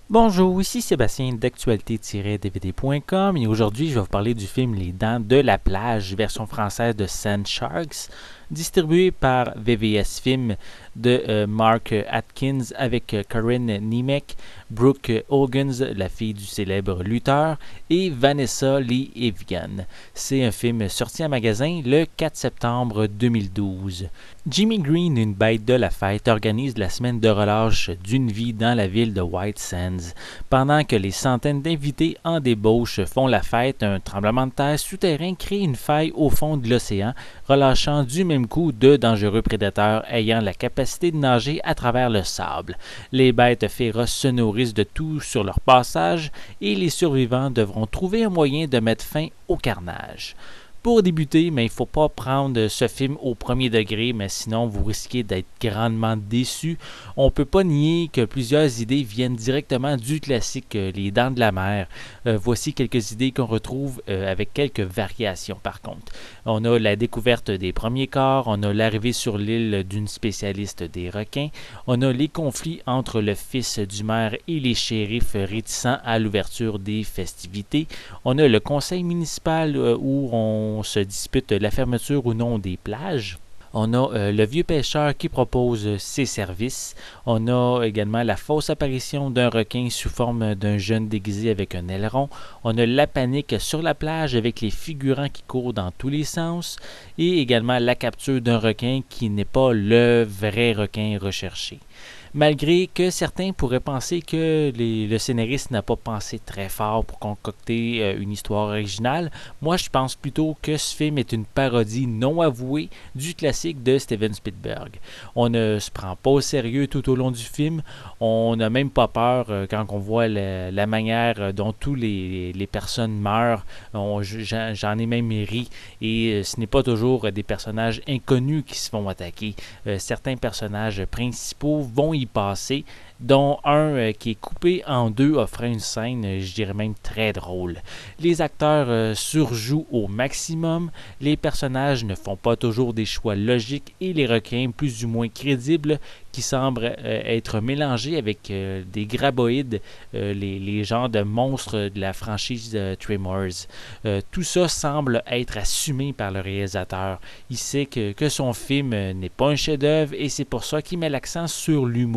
Bonjour, ici Sébastien d'actualité-dvd.com et aujourd'hui je vais vous parler du film Les Dents de la plage, version française de Sand Sharks, distribué par VVS Film de Mark Atkins avec Corinne Niemek, Brooke Hoggans, la fille du célèbre lutteur, et Vanessa Lee Evian. C'est un film sorti en magasin le 4 septembre 2012. Jimmy Green, une bête de la fête, organise la semaine de relâche d'une vie dans la ville de White Sands. Pendant que les centaines d'invités en débauche font la fête, un tremblement de terre souterrain crée une faille au fond de l'océan, relâchant du même coup de dangereux prédateurs ayant la capacité de nager à travers le sable. Les bêtes féroces se nourrissent de tout sur leur passage et les survivants devront trouver un moyen de mettre fin au carnage. Pour débuter, mais il ne faut pas prendre ce film au premier degré, mais sinon vous risquez d'être grandement déçu. On ne peut pas nier que plusieurs idées viennent directement du classique Les Dents de la Mer. Voici quelques idées qu'on retrouve avec quelques variations par contre. On a la découverte des premiers corps, on a l'arrivée sur l'île d'une spécialiste des requins, on a les conflits entre le fils du maire et les shérifs réticents à l'ouverture des festivités, on a le conseil municipal où on se dispute la fermeture ou non des plages. On a le vieux pêcheur qui propose ses services. On a également la fausse apparition d'un requin sous forme d'un jeune déguisé avec un aileron. On a la panique sur la plage avec les figurants qui courent dans tous les sens. Et également la capture d'un requin qui n'est pas le vrai requin recherché. Malgré que certains pourraient penser que le scénariste n'a pas pensé très fort pour concocter une histoire originale, moi je pense plutôt que ce film est une parodie non avouée du classique de Steven Spielberg. On ne se prend pas au sérieux tout au long du film, on n'a même pas peur quand on voit la manière dont tous les personnes meurent. J'en ai même ri et ce n'est pas toujours des personnages inconnus qui se font attaquer. Certains personnages principaux vont y passer, dont un qui est coupé en deux offrant une scène, je dirais même très drôle. Les acteurs surjouent au maximum, les personnages ne font pas toujours des choix logiques et les requins plus ou moins crédibles qui semblent être mélangés avec des graboïdes, les genres de monstres de la franchise Tremors. Tout ça semble être assumé par le réalisateur. Il sait que son film n'est pas un chef-d'œuvre et c'est pour ça qu'il met l'accent sur l'humour.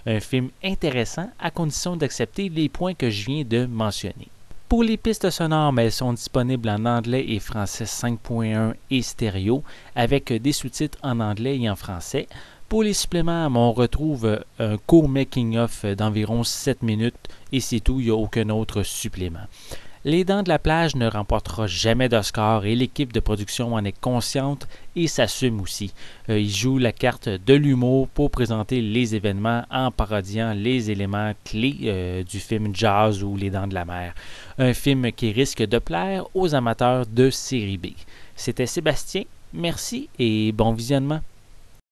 Un film intéressant à condition d'accepter les points que je viens de mentionner. Pour les pistes sonores, elles sont disponibles en anglais et français 5.1 et stéréo, avec des sous-titres en anglais et en français. Pour les suppléments, on retrouve un court making-of d'environ 7 minutes et c'est tout, il n'y a aucun autre supplément. Les Dents de la plage ne remportera jamais d'Oscar et l'équipe de production en est consciente et s'assume aussi. Ils jouent la carte de l'humour pour présenter les événements en parodiant les éléments clés du film Jazz ou Les Dents de la mer. Un film qui risque de plaire aux amateurs de série B. C'était Sébastien, merci et bon visionnement.